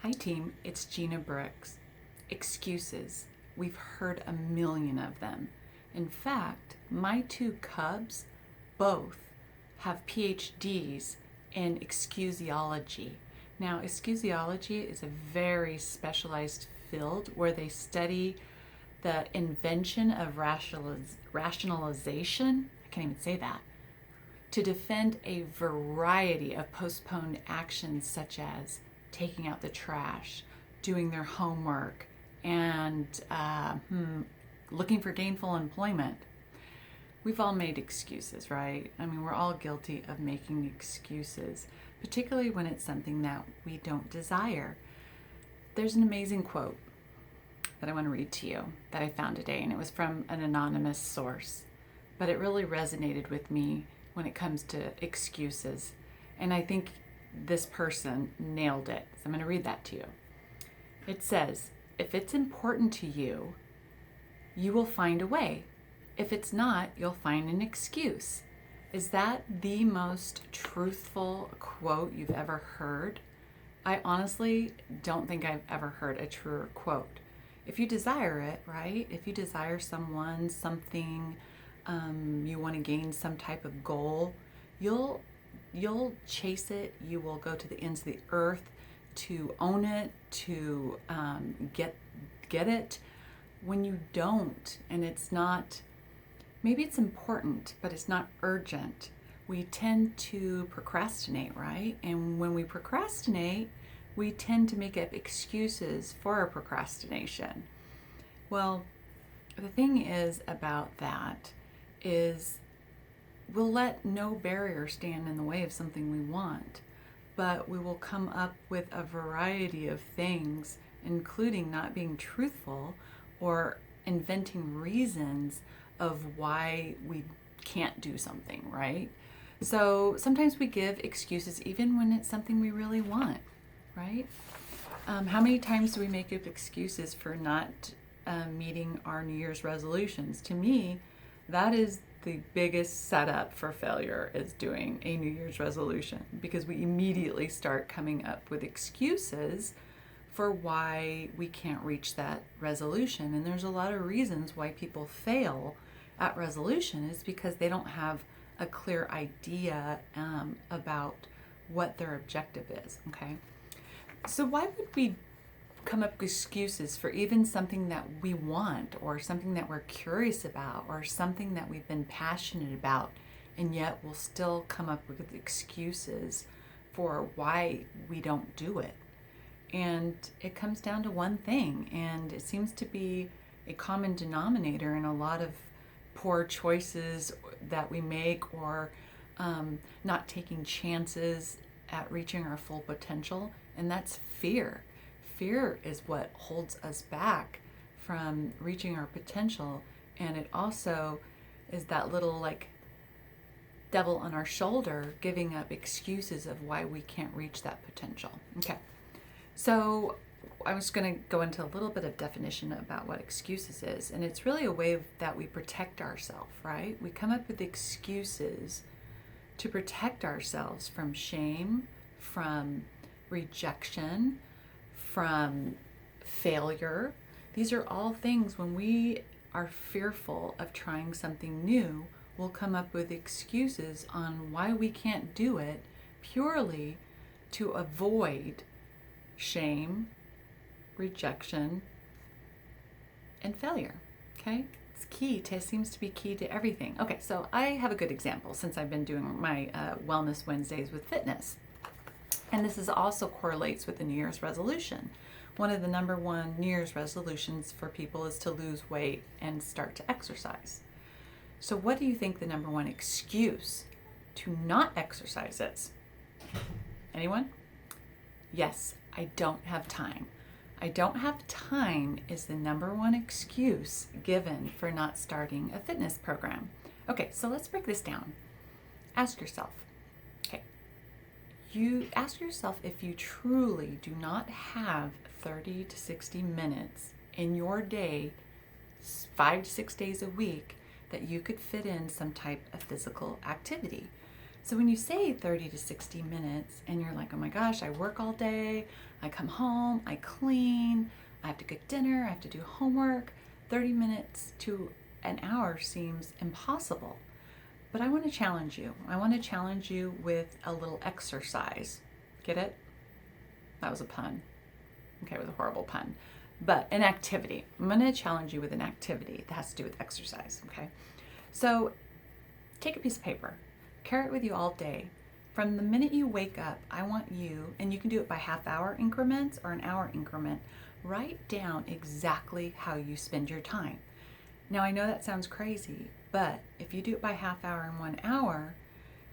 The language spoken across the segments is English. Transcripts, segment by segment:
Hi team, it's Gina Brooks. Excuses. We've heard a million of them. In fact, my two cubs both have PhDs in excusiology. Now, excusiology is a very specialized field where they study the invention of rationalization. I can't even say that. To defend a variety of postponed actions such as taking out the trash, doing their homework, and looking for gainful employment. We've all made excuses, right? I mean, we're all guilty of making excuses, particularly when it's something that we don't desire. There's an amazing quote that I want to read to you that I found today, and it was from an anonymous source, but it really resonated with me when it comes to excuses. And I think this person nailed it. So I'm going to read that to you. It says, if it's important to you, you will find a way. If it's not, you'll find an excuse. Is that the most truthful quote you've ever heard? I honestly don't think I've ever heard a truer quote. If you desire it, right? If you desire someone, something, you want to gain some type of goal, you'll chase it. You will go to the ends of the earth to own it, to get it. When you don't, and it's not, maybe it's important, but it's not urgent, we tend to procrastinate, right? And when we procrastinate, we tend to make up excuses for our procrastination. Well, the thing is about that is we'll let no barrier stand in the way of something we want, but we will come up with a variety of things, including not being truthful or inventing reasons of why we can't do something, right? So sometimes we give excuses even when it's something we really want, right? How many times do we make up excuses for not meeting our New Year's resolutions? To me, that is the biggest setup for failure, is doing a New Year's resolution, because we immediately start coming up with excuses for why we can't reach that resolution. And there's a lot of reasons why people fail at resolution is because they don't have a clear idea about what their objective is, okay? So why would we come up with excuses for even something that we want, or something that we're curious about, or something that we've been passionate about, and yet we'll still come up with excuses for why we don't do it? And it comes down to one thing, and it seems to be a common denominator in a lot of poor choices that we make, or not taking chances at reaching our full potential, and that's fear. Fear is what holds us back from reaching our potential, and it also is that little like devil on our shoulder giving up excuses of why we can't reach that potential. Okay, so I was going to go into a little bit of definition about what excuses is, and it's really a way that we protect ourselves, right? We come up with excuses to protect ourselves from shame, from rejection, from failure. These are all things when we are fearful of trying something new, we'll come up with excuses on why we can't do it, purely to avoid shame, rejection, and failure. Okay? It's key to, seems to be key to everything. Okay, so I have a good example since I've been doing my Wellness Wednesdays with fitness. And this is also correlates with the New Year's resolution. One of the number one New Year's resolutions for people is to lose weight and start to exercise. So what do you think the number one excuse to not exercise is? Anyone? Yes, I don't have time. I don't have time is the number one excuse given for not starting a fitness program. Okay, so let's break this down. Ask yourself, you ask yourself if you truly do not have 30 to 60 minutes in your day, 5 to 6 days a week, that you could fit in some type of physical activity. So when you say 30 to 60 minutes and you're like, oh my gosh, I work all day, I come home, I clean, I have to cook dinner, I have to do homework, 30 minutes to an hour seems impossible. But I want to challenge you. I want to challenge you with a little exercise. Get it? That was a pun. Okay, it was a horrible pun. But an activity. I'm going to challenge you with an activity that has to do with exercise, okay? So take a piece of paper, carry it with you all day. From the minute you wake up, I want you, and you can do it by half-hour increments or an hour increment, write down exactly how you spend your time. Now, I know that sounds crazy, but if you do it by half hour and 1 hour,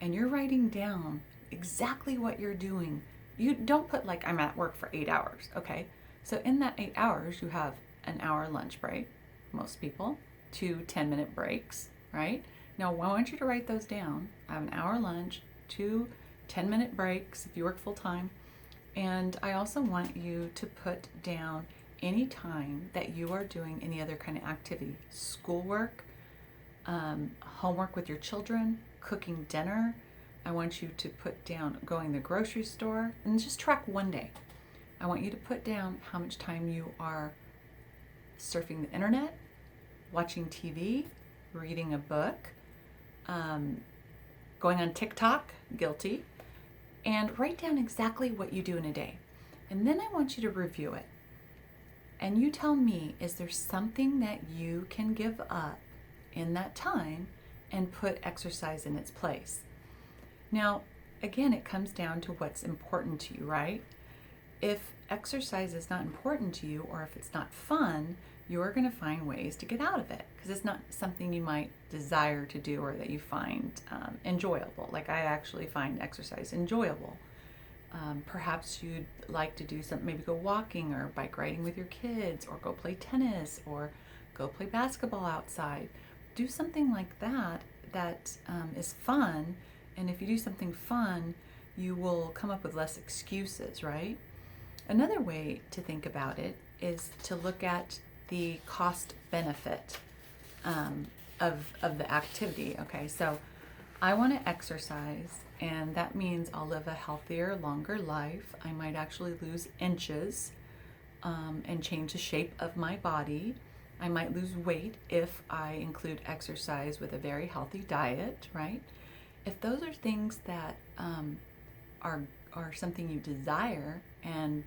and you're writing down exactly what you're doing, you don't put like I'm at work for 8 hours, okay? So in that 8 hours, you have an hour lunch break, most people, 2 10-minute breaks, right? Now, I want you to write those down. I have an hour lunch, 2 10-minute breaks if you work full time. And I also want you to put down any time that you are doing any other kind of activity, schoolwork, homework with your children, cooking dinner. I want you to put down going to the grocery store and just track one day. I want you to put down how much time you are surfing the internet, watching TV, reading a book, going on TikTok, guilty, and write down exactly what you do in a day. And then I want you to review it. And you tell me, is there something that you can give up in that time and put exercise in its place? Now, again, it comes down to what's important to you, right? If exercise is not important to you or if it's not fun, you're going to find ways to get out of it because it's not something you might desire to do or that you find enjoyable. Like I actually find exercise enjoyable. Perhaps you'd like to do something, maybe go walking or bike riding with your kids or go play tennis or go play basketball outside. Do something like that that is fun. And if you do something fun, you will come up with less excuses, right? Another way to think about it is to look at the cost benefit of the activity. Okay, so I want to exercise, and that means I'll live a healthier, longer life. I might actually lose inches and change the shape of my body. I might lose weight if I include exercise with a very healthy diet, right? If those are things that are something you desire, and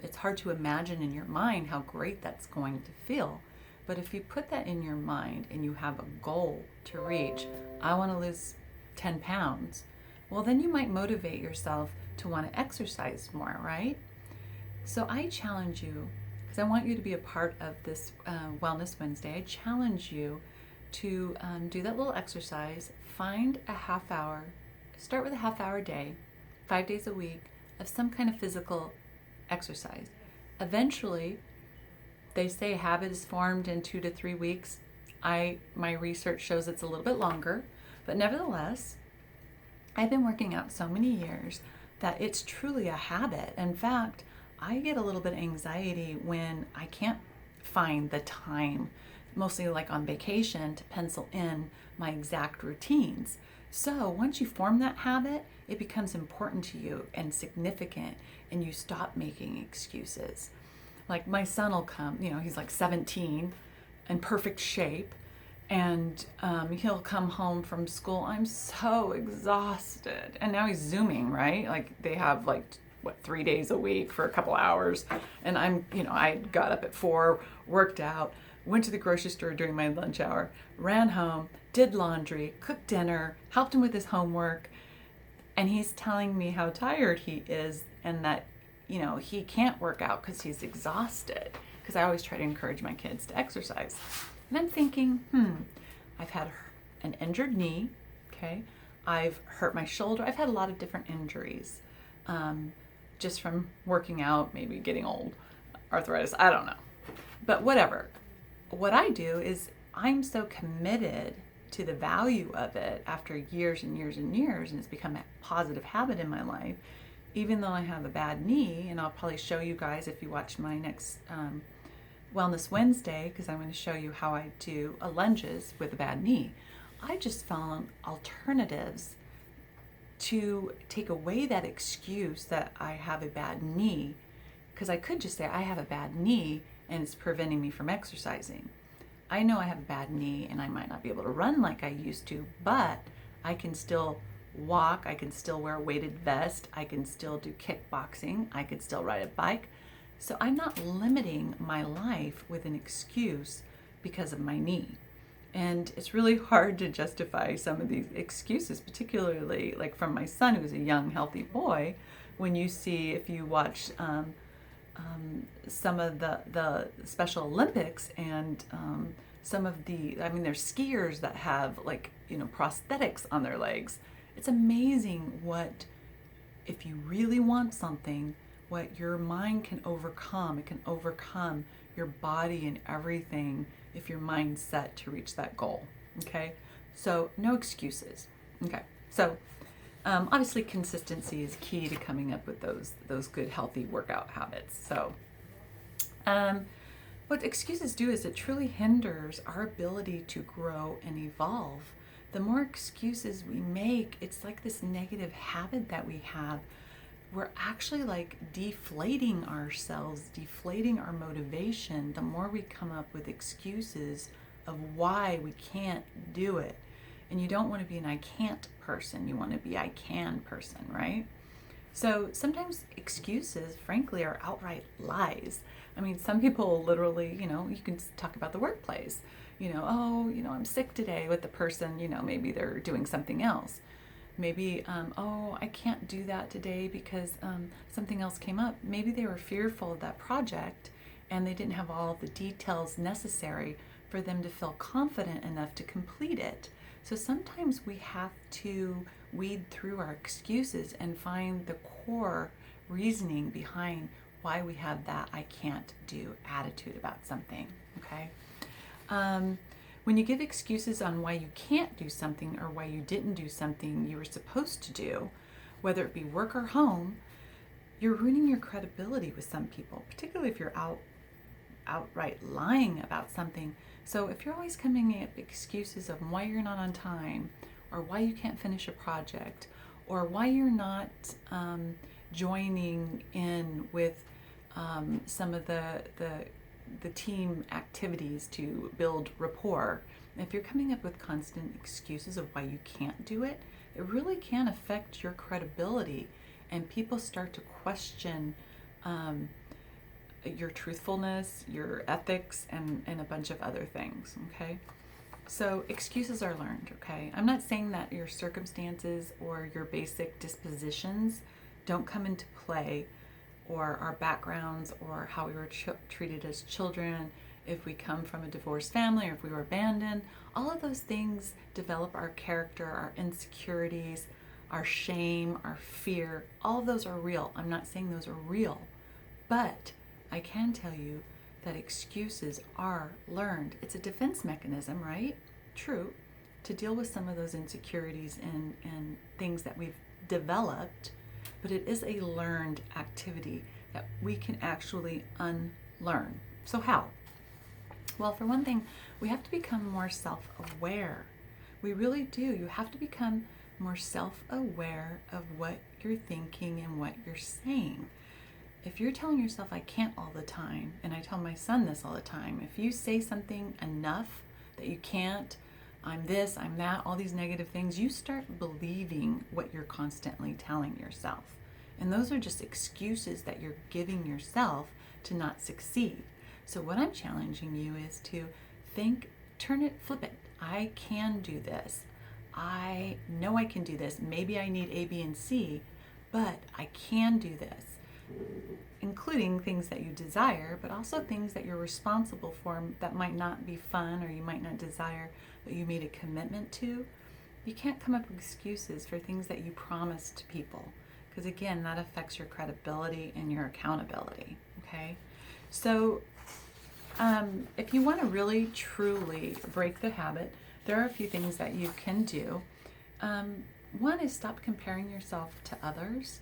it's hard to imagine in your mind how great that's going to feel. But if you put that in your mind and you have a goal to reach, I want to lose 10 pounds, well, then you might motivate yourself to want to exercise more, right? So I challenge you, because I want you to be a part of this Wellness Wednesday, I challenge you to do that little exercise, find a half hour, start with a half hour a day, 5 days a week of some kind of physical exercise. Eventually, they say a habit is formed in 2 to 3 weeks. My research shows it's a little bit longer, but nevertheless, I've been working out so many years that it's truly a habit. In fact, I get a little bit of anxiety when I can't find the time, mostly like on vacation, to pencil in my exact routines. So once you form that habit, it becomes important to you and significant, and you stop making excuses. Like my son will come, he's like 17, in perfect shape, and he'll come home from school. I'm so exhausted. And now he's Zooming, right? Like they have 3 days a week for a couple hours. And I got up at 4, worked out, went to the grocery store during my lunch hour, ran home, did laundry, cooked dinner, helped him with his homework. And he's telling me how tired he is and that, he can't work out because he's exhausted. Because I always try to encourage my kids to exercise. And I'm thinking, I've had an injured knee, okay? I've hurt my shoulder. I've had a lot of different injuries just from working out, maybe getting old, arthritis, I don't know. But whatever. What I do is I'm so committed to the value of it after years and years and years, and it's become a positive habit in my life, even though I have a bad knee, and I'll probably show you guys if you watch my next Wellness Wednesday, because I'm going to show you how I do lunges with a bad knee. I just found alternatives to take away that excuse that I have a bad knee, because I could just say I have a bad knee and it's preventing me from exercising. I know I have a bad knee and I might not be able to run like I used to, but I can still walk, I can still wear a weighted vest, I can still do kickboxing, I can still ride a bike. So I'm not limiting my life with an excuse because of my knee. And it's really hard to justify some of these excuses, particularly like from my son, who's a young, healthy boy. When you see, if you watch some of the Special Olympics and some of there's skiers that have prosthetics on their legs. It's amazing what, if you really want something, what your mind can overcome. It can overcome your body and everything if your mind's set to reach that goal. Okay, so no excuses. Okay, so obviously consistency is key to coming up with those good healthy workout habits. So what excuses do is it truly hinders our ability to grow and evolve. The more excuses we make, it's like this negative habit that we have. We're actually like deflating ourselves, deflating our motivation the more we come up with excuses of why we can't do it. And you don't want to be an I can't person, you want to be I can person, right? So sometimes excuses, frankly, are outright lies. I mean, some people literally, you can talk about the workplace, I'm sick today with the person, maybe they're doing something else. Maybe, I can't do that today because something else came up. Maybe they were fearful of that project and they didn't have all the details necessary for them to feel confident enough to complete it. So sometimes we have to weed through our excuses and find the core reasoning behind why we have that I can't do attitude about something, okay? When you give excuses on why you can't do something or why you didn't do something you were supposed to do, whether it be work or home, you're ruining your credibility with some people, particularly if you're outright lying about something. So if you're always coming up with excuses of why you're not on time, or why you can't finish a project, or why you're not joining in with some of the team activities to build rapport. If you're coming up with constant excuses of why you can't do it, it really can affect your credibility, and people start to question your truthfulness, your ethics, and a bunch of other things, okay? So excuses are learned, okay? I'm not saying that your circumstances or your basic dispositions don't come into play, or our backgrounds, or how we were treated as children, if we come from a divorced family, or if we were abandoned. All of those things develop our character, our insecurities, our shame, our fear. All of those are real. I'm not saying those are real, but I can tell you that excuses are learned. It's a defense mechanism, right? True, to deal with some of those insecurities and things that we've developed, but it is a learned activity that we can actually unlearn. So how? Well, for one thing, we have to become more self-aware. We really do. You have to become more self-aware of what you're thinking and what you're saying. If you're telling yourself I can't all the time, and I tell my son this all the time, if you say something enough that you can't, I'm this, I'm that, all these negative things, you start believing what you're constantly telling yourself. And those are just excuses that you're giving yourself to not succeed. So what I'm challenging you is to think, flip it. I can do this. I know I can do this. Maybe I need A, B, and C, but I can do this. Including things that you desire, but also things that you're responsible for that might not be fun or you might not desire, but you made a commitment to. You can't come up with excuses for things that you promised to people, because again, that affects your credibility and your accountability, okay? So if you want to really truly break the habit, there are a few things that you can do. One is stop comparing yourself to others,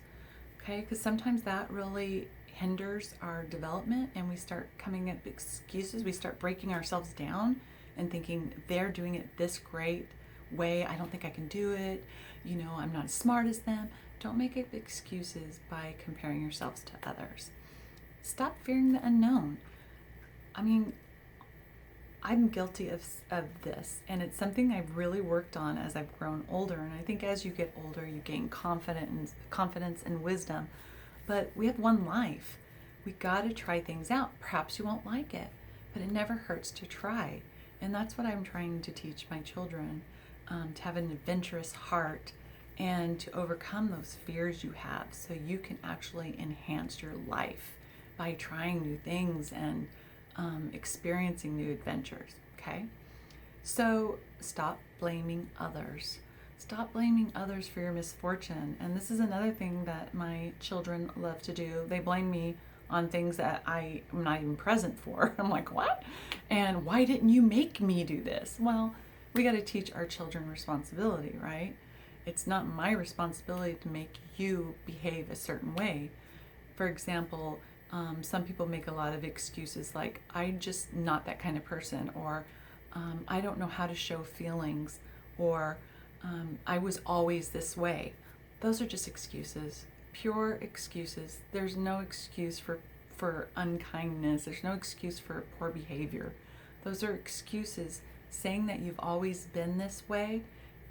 okay? Because sometimes that really hinders our development, and we start coming up with excuses. We start breaking ourselves down and thinking they're doing it this great. way. I don't think I can do it. I'm not as smart as them. Don't make up excuses by comparing yourselves to others. Stop fearing the unknown. I mean, I'm guilty of this, and it's something I've really worked on as I've grown older. And I think as you get older, you gain confidence and wisdom. But we have one life. We got to try things out. Perhaps you won't like it, but it never hurts to try. And that's what I'm trying to teach my children, to have an adventurous heart and to overcome those fears you have so you can actually enhance your life by trying new things and experiencing new adventures, okay? So stop blaming others. Stop blaming others for your misfortune. And this is another thing that my children love to do. They blame me on things that I am not even present for. I'm like, what? And why didn't you make me do this? Well, we got to teach our children responsibility, right? It's not my responsibility to make you behave a certain way. For example, some people make a lot of excuses like, I'm just not that kind of person, or I don't know how to show feelings, or I was always this way. Those are just excuses, pure excuses. There's no excuse for unkindness. There's no excuse for poor behavior. Those are excuses. Saying that you've always been this way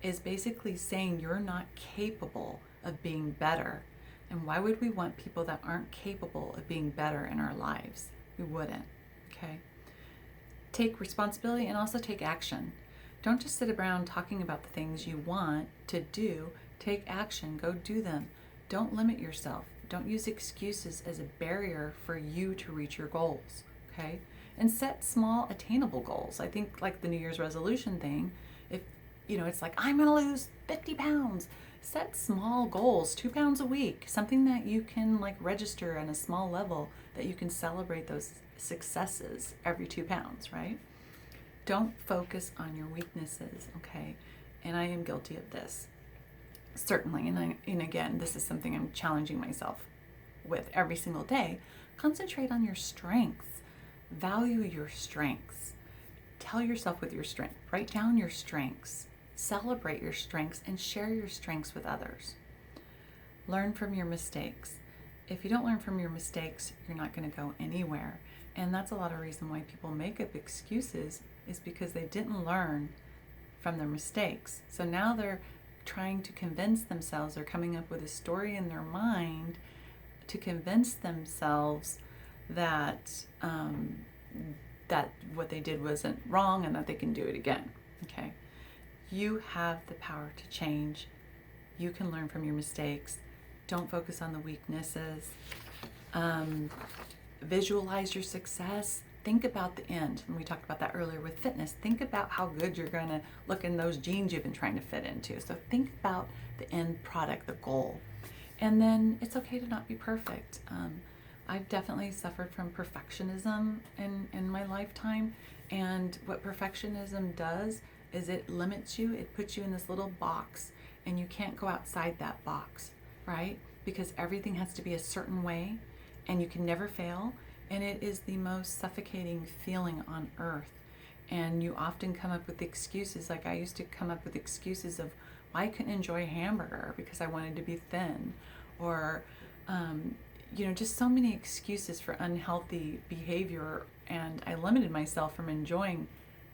is basically saying you're not capable of being better. And why would we want people that aren't capable of being better in our lives? We wouldn't, okay? Take responsibility and also take action. Don't just sit around talking about the things you want to do. Take action. Go do them. Don't limit yourself. Don't use excuses as a barrier for you to reach your goals, okay? And set small, attainable goals. I think like the New Year's resolution thing, if, it's like, I'm going to lose 50 pounds. Set small goals, 2 pounds a week, something that you can like register on a small level, that you can celebrate those successes every 2 pounds, right? Don't focus on your weaknesses, okay? And I am guilty of this, certainly. And again, this is something I'm challenging myself with every single day. Concentrate on your strengths. Value your strengths. Tell yourself with your strength. Write down your strengths. Celebrate your strengths and share your strengths with others. Learn from your mistakes. If you don't learn from your mistakes, you're not going to go anywhere. And that's a lot of reason why people make up excuses, is because they didn't learn from their mistakes. So now they're trying to convince themselves, or coming up with a story in their mind to convince themselves that that what they did wasn't wrong and that they can do it again, okay? You have the power to change. You can learn from your mistakes. Don't focus on the weaknesses. Visualize your success. Think about the end. And we talked about that earlier with fitness. Think about how good you're going to look in those jeans you've been trying to fit into. So think about the end product, the goal. And then it's okay to not be perfect. I've definitely suffered from perfectionism in my lifetime. And what perfectionism does is it limits you. It puts you in this little box, and you can't go outside that box, right? Because everything has to be a certain way, and you can never fail. And it is the most suffocating feeling on earth. And you often come up with excuses. Like I used to come up with excuses of why I couldn't enjoy a hamburger because I wanted to be thin, or just so many excuses for unhealthy behavior. And I limited myself from enjoying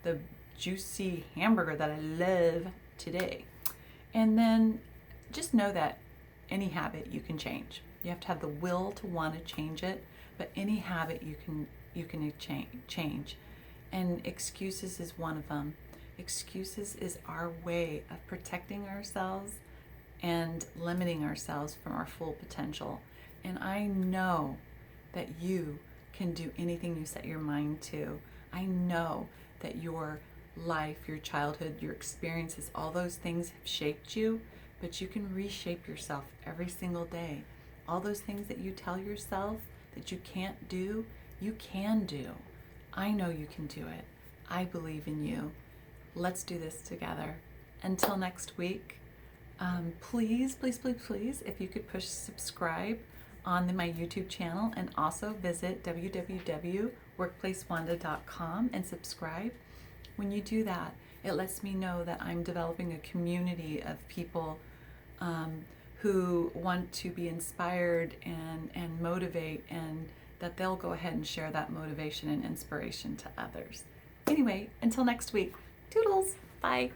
the juicy hamburger that I love today. And then just know that any habit you can change. You have to have the will to want to change it, but any habit you can change. And excuses is one of them. Excuses is our way of protecting ourselves and limiting ourselves from our full potential. And I know that you can do anything you set your mind to. I know that your life, your childhood, your experiences, all those things have shaped you, but you can reshape yourself every single day. All those things that you tell yourself that you can't do, you can do. I know you can do it. I believe in you. Let's do this together. Until next week, please, if you could push subscribe on my YouTube channel, and also visit www.workplacewanda.com and subscribe. When you do that, it lets me know that I'm developing a community of people who want to be inspired and motivate, and that they'll go ahead and share that motivation and inspiration to others. Anyway, until next week, toodles, bye.